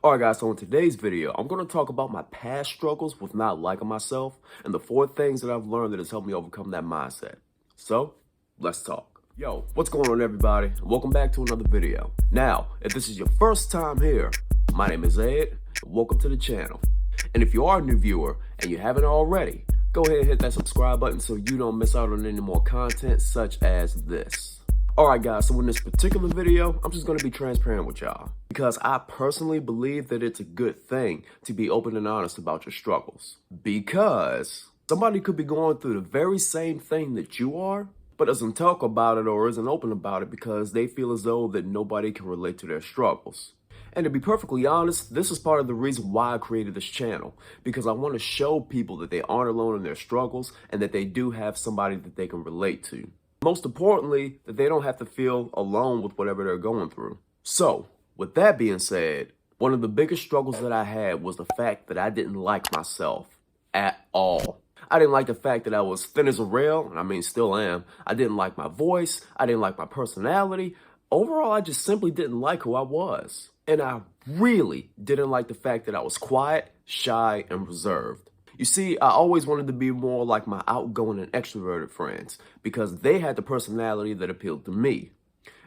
Alright guys, so in today's video, I'm going to talk about my past struggles with not liking myself and the 4 things that I've learned that has helped me overcome that mindset. So, let's talk. Yo, what's going on everybody? Welcome back to another video. Now, if this is your first time here, my name is Ed, and welcome to the channel. And if you are a new viewer and you haven't already, go ahead and hit that subscribe button so you don't miss out on any more content such as this. Alright guys, so in this particular video, I'm just going to be transparent with y'all because I personally believe that it's a good thing to be open and honest about your struggles, because somebody could be going through the very same thing that you are, but doesn't talk about it or isn't open about it because they feel as though that nobody can relate to their struggles. And to be perfectly honest, this is part of the reason why I created this channel, because I want to show people that they aren't alone in their struggles and that they do have somebody that they can relate to. Most importantly, that they don't have to feel alone with whatever they're going through. So, with that being said, one of the biggest struggles that I had was the fact that I didn't like myself at all. I didn't like the fact that I was thin as a rail, and I mean still am. I didn't like my voice. I didn't like my personality. Overall, I just simply didn't like who I was. And I really didn't like the fact that I was quiet, shy, and reserved. You see, I always wanted to be more like my outgoing and extroverted friends because they had the personality that appealed to me.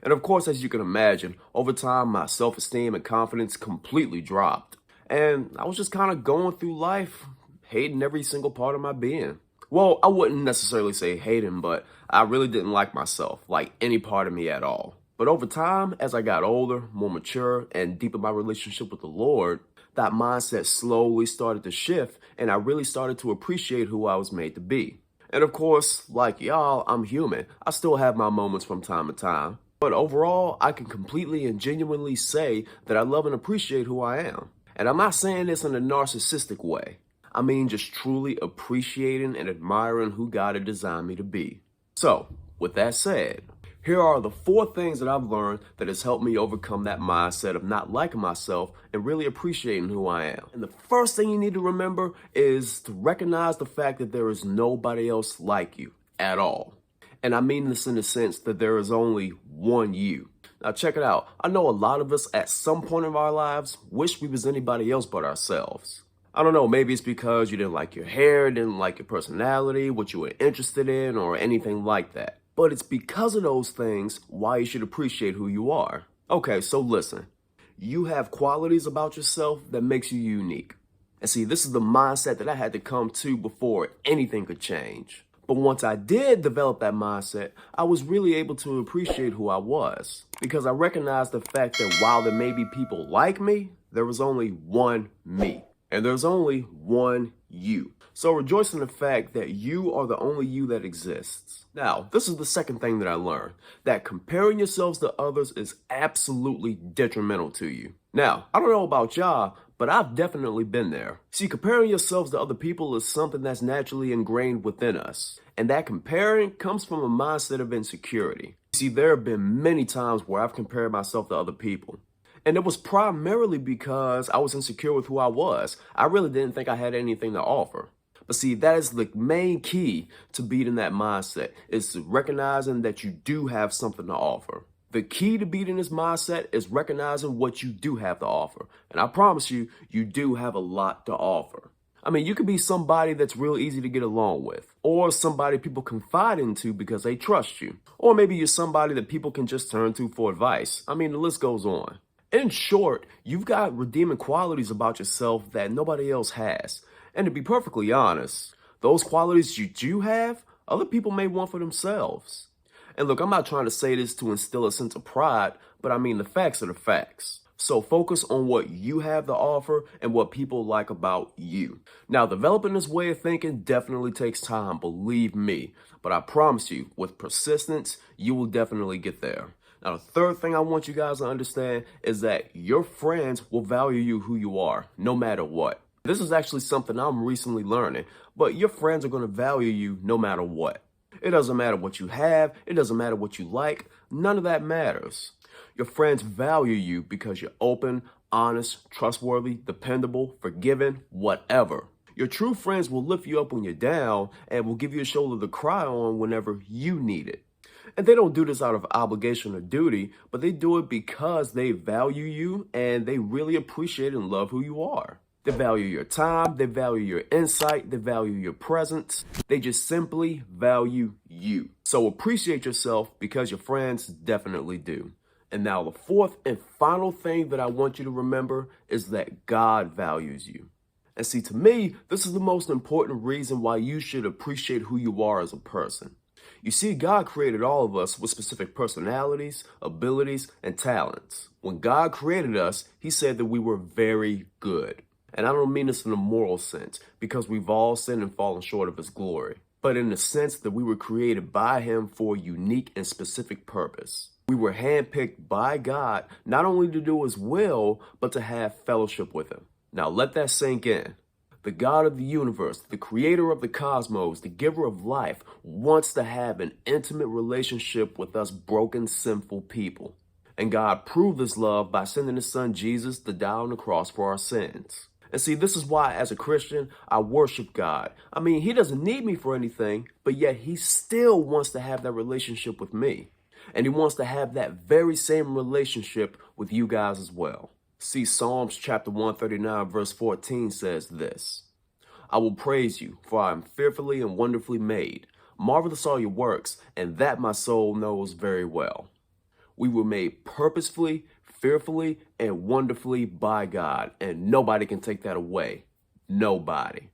And of course, as you can imagine, over time, my self-esteem and confidence completely dropped. And I was just kind of going through life, hating every single part of my being. Well, I wouldn't necessarily say hating, but I really didn't like myself, like any part of me at all. But over time, as I got older, more mature, and deeper in my relationship with the Lord, that mindset slowly started to shift, and I really started to appreciate who I was made to be. And of course, like y'all, I'm human. I still have my moments from time to time. But overall, I can completely and genuinely say that I love and appreciate who I am. And I'm not saying this in a narcissistic way. I mean just truly appreciating and admiring who God had designed me to be. So, with that said, here are the 4 things that I've learned that has helped me overcome that mindset of not liking myself and really appreciating who I am. And the first thing you need to remember is to recognize the fact that there is nobody else like you at all. And I mean this in the sense that there is only one you. Now check it out. I know a lot of us at some point in our lives wish we was anybody else but ourselves. I don't know, maybe it's because you didn't like your hair, didn't like your personality, what you were interested in, or anything like that. But it's because of those things why you should appreciate who you are. Okay, so listen. You have qualities about yourself that makes you unique. And see, this is the mindset that I had to come to before anything could change. But once I did develop that mindset, I was really able to appreciate who I was. Because I recognized the fact that while there may be people like me, there was only one me. And there's only one you. So rejoice in the fact that you are the only you that exists. Now, this is the second thing that I learned, that comparing yourselves to others is absolutely detrimental to you. Now, I don't know about y'all, but I've definitely been there. See, comparing yourselves to other people is something that's naturally ingrained within us. And that comparing comes from a mindset of insecurity. See, there have been many times where I've compared myself to other people. And it was primarily because I was insecure with who I was. I really didn't think I had anything to offer. But see, that is the main key to beating that mindset, is recognizing that you do have something to offer. The key to beating this mindset is recognizing what you do have to offer. And I promise you, you do have a lot to offer. I mean, you could be somebody that's real easy to get along with, or somebody people confide into because they trust you. Or maybe you're somebody that people can just turn to for advice. I mean, the list goes on. In short, you've got redeeming qualities about yourself that nobody else has. And to be perfectly honest, those qualities you do have, other people may want for themselves. And look, I'm not trying to say this to instill a sense of pride, but I mean the facts are the facts. So focus on what you have to offer and what people like about you. Now, developing this way of thinking definitely takes time, believe me. But I promise you, with persistence, you will definitely get there. Now, the third thing I want you guys to understand is that your friends will value you who you are, no matter what. This is actually something I'm recently learning, but your friends are going to value you no matter what. It doesn't matter what you have. It doesn't matter what you like. None of that matters. Your friends value you because you're open, honest, trustworthy, dependable, forgiving, whatever. Your true friends will lift you up when you're down and will give you a shoulder to cry on whenever you need it. And they don't do this out of obligation or duty, but they do it because they value you and they really appreciate and love who you are. They value your time, they value your insight, they value your presence. They just simply value you. So appreciate yourself because your friends definitely do. And now the fourth and final thing that I want you to remember is that God values you. And see, to me, this is the most important reason why you should appreciate who you are as a person. You see, God created all of us with specific personalities, abilities, and talents. When God created us, He said that we were very good. And I don't mean this in a moral sense, because we've all sinned and fallen short of His glory, but in the sense that we were created by Him for a unique and specific purpose. We were handpicked by God, not only to do His will, but to have fellowship with Him. Now let that sink in. The God of the universe, the creator of the cosmos, the giver of life, wants to have an intimate relationship with us broken, sinful people. And God proved this love by sending His Son Jesus to die on the cross for our sins. And see, this is why as a Christian, I worship God. I mean, He doesn't need me for anything, but yet He still wants to have that relationship with me. And He wants to have that very same relationship with you guys as well. See, Psalms chapter 139 verse 14 says this: I will praise you, for I am fearfully and wonderfully made. Marvelous are your works, and that my soul knows very well. We were made purposefully, fearfully, and wonderfully by God, and nobody can take that away. Nobody.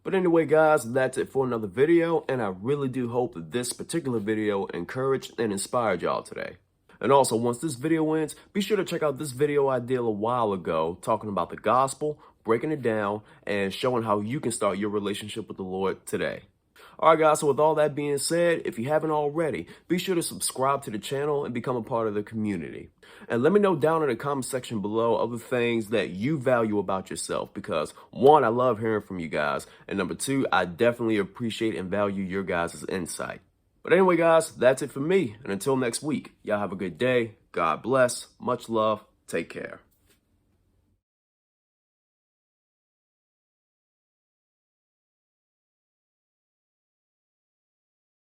But anyway, guys, that's it for another video, and I really do hope that this particular video encouraged and inspired y'all today. And also, once this video ends, be sure to check out this video I did a while ago talking about the gospel, breaking it down, and showing how you can start your relationship with the Lord today. Alright guys, so with all that being said, if you haven't already, be sure to subscribe to the channel and become a part of the community. And let me know down in the comment section below other things that you value about yourself, because one, I love hearing from you guys, and number two, I definitely appreciate and value your guys' insight. But anyway, guys, that's it for me. And until next week, y'all have a good day. God bless. Much love. Take care.